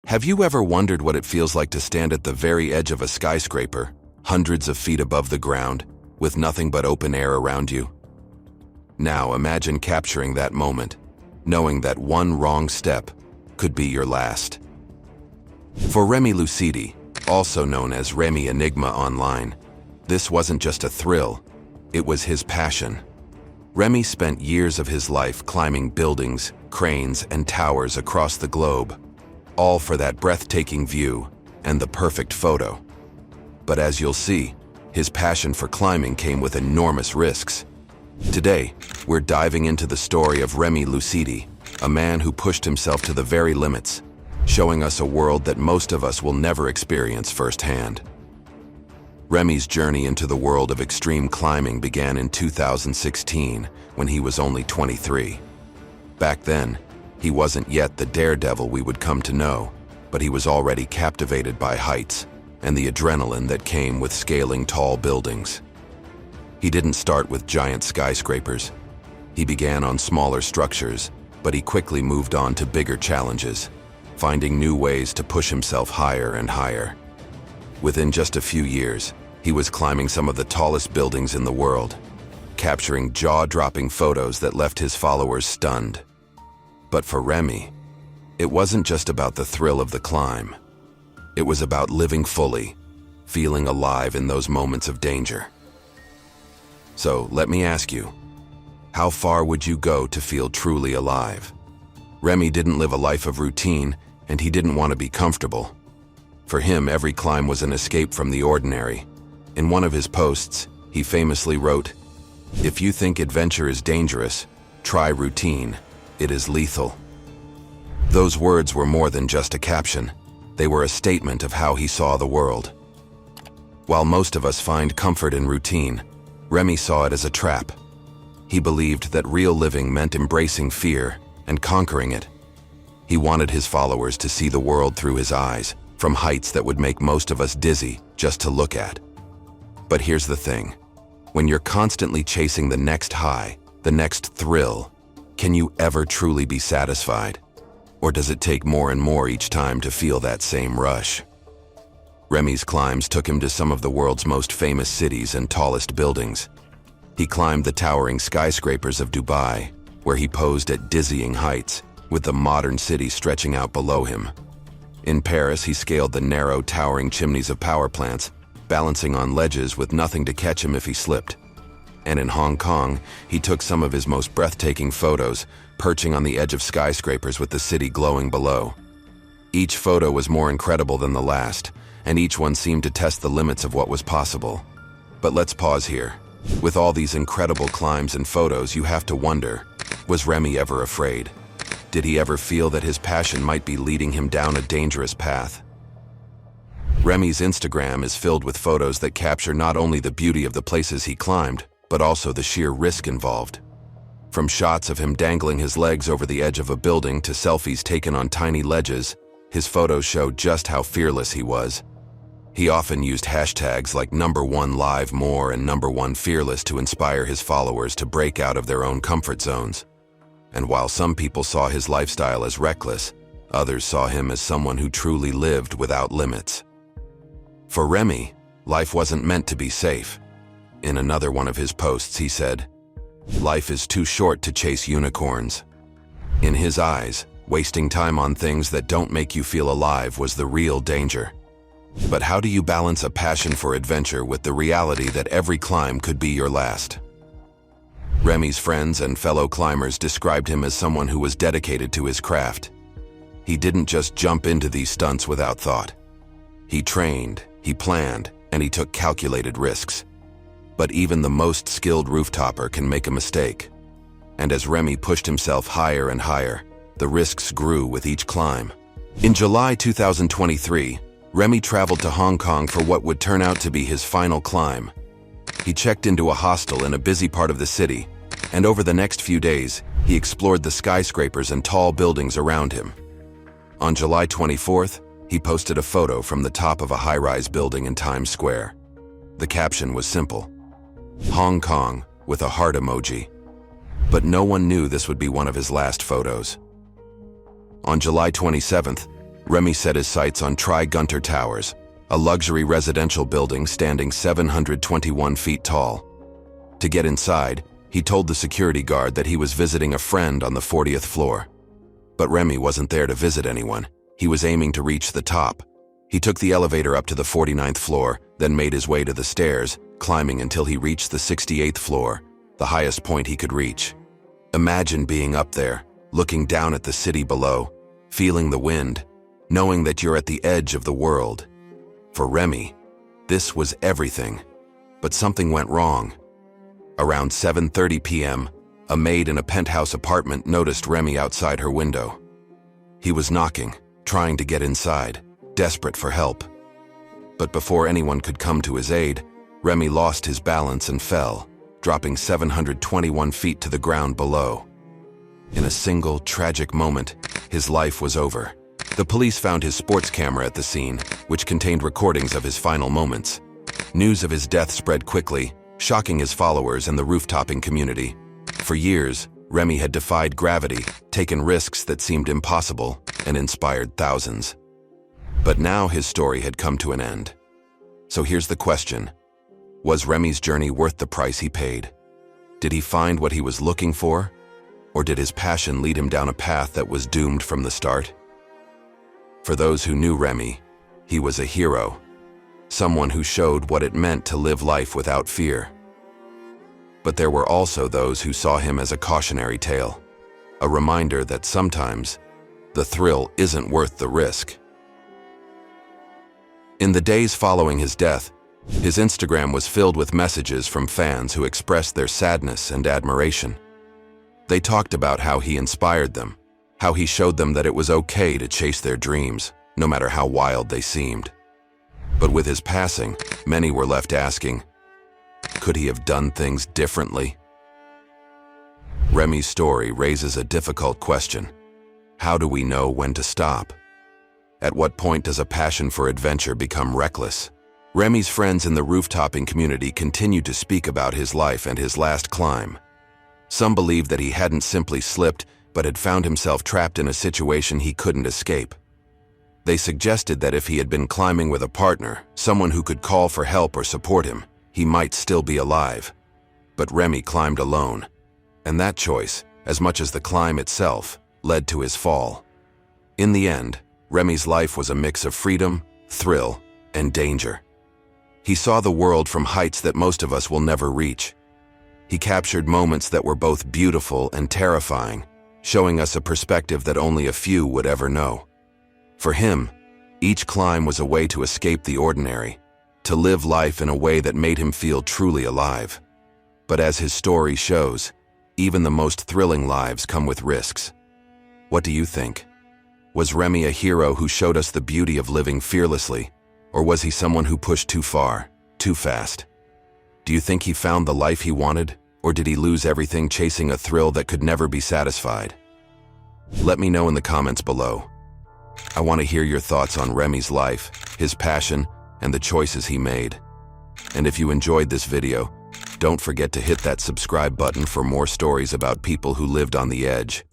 Have you ever wondered what it feels like to stand at the very edge of a skyscraper, hundreds of feet above the ground, with nothing but open air around you? Now imagine capturing that moment, knowing that one wrong step could be your last. For Remi Lucidi, also known as Remi Enigma online, this wasn't just a thrill, it was his passion. Remi spent years of his life climbing buildings, cranes, and towers across the globe, all for that breathtaking view and the perfect photo. But as you'll see, his passion for climbing came with enormous risks. Today, we're diving into the story of Remi Lucidi, a man who pushed himself to the very limits, showing us a world that most of us will never experience firsthand. Remi's journey into the world of extreme climbing began in 2016, when he was only 23. Back then, he wasn't yet the daredevil we would come to know, but he was already captivated by heights and the adrenaline that came with scaling tall buildings. He didn't start with giant skyscrapers. He began on smaller structures, but he quickly moved on to bigger challenges, finding new ways to push himself higher and higher. Within just a few years, he was climbing some of the tallest buildings in the world, capturing jaw-dropping photos that left his followers stunned. But for Remi, it wasn't just about the thrill of the climb. It was about living fully, feeling alive in those moments of danger. So let me ask you, how far would you go to feel truly alive? Remi didn't live a life of routine, and he didn't want to be comfortable. For him, every climb was an escape from the ordinary. In one of his posts, he famously wrote, "If you think adventure is dangerous, try routine. It is lethal." Those words were more than just a caption. They were a statement of how he saw the world. While most of us find comfort in routine, Remi saw it as a trap. He believed that real living meant embracing fear and conquering it. He wanted his followers to see the world through his eyes, from heights that would make most of us dizzy just to look at. But here's the thing. When you're constantly chasing the next high, the next thrill, can you ever truly be satisfied? Or does it take more and more each time to feel that same rush? Remi's climbs took him to some of the world's most famous cities and tallest buildings. He climbed the towering skyscrapers of Dubai, where he posed at dizzying heights, with the modern city stretching out below him. In Paris, he scaled the narrow, towering chimneys of power plants, balancing on ledges with nothing to catch him if he slipped. And in Hong Kong, he took some of his most breathtaking photos, perching on the edge of skyscrapers with the city glowing below. Each photo was more incredible than the last, and each one seemed to test the limits of what was possible. But let's pause here. With all these incredible climbs and photos, you have to wonder, was Remi ever afraid? Did he ever feel that his passion might be leading him down a dangerous path? Remi's Instagram is filled with photos that capture not only the beauty of the places he climbed, but also the sheer risk involved. From shots of him dangling his legs over the edge of a building to selfies taken on tiny ledges, his photos show just how fearless he was. He often used hashtags like #1LiveMore and #1Fearless to inspire his followers to break out of their own comfort zones. And while some people saw his lifestyle as reckless, others saw him as someone who truly lived without limits. For Remi, life wasn't meant to be safe. In another one of his posts, he said, "Life is too short to chase unicorns." In his eyes, wasting time on things that don't make you feel alive was the real danger. But how do you balance a passion for adventure with the reality that every climb could be your last? Remi's friends and fellow climbers described him as someone who was dedicated to his craft. He didn't just jump into these stunts without thought. He trained, he planned, and he took calculated risks. But even the most skilled rooftopper can make a mistake. And as Remi pushed himself higher and higher, the risks grew with each climb. In July 2023, Remi traveled to Hong Kong for what would turn out to be his final climb. He checked into a hostel in a busy part of the city, and over the next few days, he explored the skyscrapers and tall buildings around him. On July 24th, he posted a photo from the top of a high-rise building in Times Square. The caption was simple, "Hong Kong," with a heart emoji. But no one knew this would be one of his last photos. On July 27th, Remy set his sights on Gunter Towers, a luxury residential building standing 721 feet tall. To get inside, he told the security guard that he was visiting a friend on the 40th floor. But Remy wasn't there to visit anyone. He was aiming to reach the top. He took the elevator up to the 49th floor, then made his way to the stairs, climbing until he reached the 68th floor, the highest point he could reach. Imagine being up there, looking down at the city below, feeling the wind, knowing that you're at the edge of the world. For Remy, this was everything. But something went wrong. Around 7:30 p.m., a maid in a penthouse apartment noticed Remy outside her window. He was knocking, trying to get inside, desperate for help. But before anyone could come to his aid, Remy lost his balance and fell, dropping 721 feet to the ground below. In a single, tragic moment, his life was over. The police found his sports camera at the scene, which contained recordings of his final moments. News of his death spread quickly, shocking his followers and the roof-topping community. For years, Remy had defied gravity, taken risks that seemed impossible, and inspired thousands. But now his story had come to an end. So here's the question. Was Remy's journey worth the price he paid? Did he find what he was looking for? Or did his passion lead him down a path that was doomed from the start? For those who knew Remy, he was a hero. Someone who showed what it meant to live life without fear. But there were also those who saw him as a cautionary tale, a reminder that sometimes the thrill isn't worth the risk. In the days following his death, his Instagram was filled with messages from fans who expressed their sadness and admiration. They talked about how he inspired them, how he showed them that it was okay to chase their dreams, no matter how wild they seemed. But with his passing, many were left asking, could he have done things differently? Remy's story raises a difficult question. How do we know when to stop? At what point does a passion for adventure become reckless? Remy's friends in the roof-topping community continued to speak about his life and his last climb. Some believed that he hadn't simply slipped, but had found himself trapped in a situation he couldn't escape. They suggested that if he had been climbing with a partner, someone who could call for help or support him, he might still be alive. But Remy climbed alone, and that choice, as much as the climb itself, led to his fall. In the end, Remy's life was a mix of freedom, thrill, and danger. He saw the world from heights that most of us will never reach. He captured moments that were both beautiful and terrifying, showing us a perspective that only a few would ever know. For him, each climb was a way to escape the ordinary, to live life in a way that made him feel truly alive. But as his story shows, even the most thrilling lives come with risks. What do you think? Was Remy a hero who showed us the beauty of living fearlessly, or was he someone who pushed too far, too fast? Do you think he found the life he wanted, or did he lose everything chasing a thrill that could never be satisfied? Let me know in the comments below. I want to hear your thoughts on Remy's life, his passion, and the choices he made. And if you enjoyed this video, don't forget to hit that subscribe button for more stories about people who lived on the edge.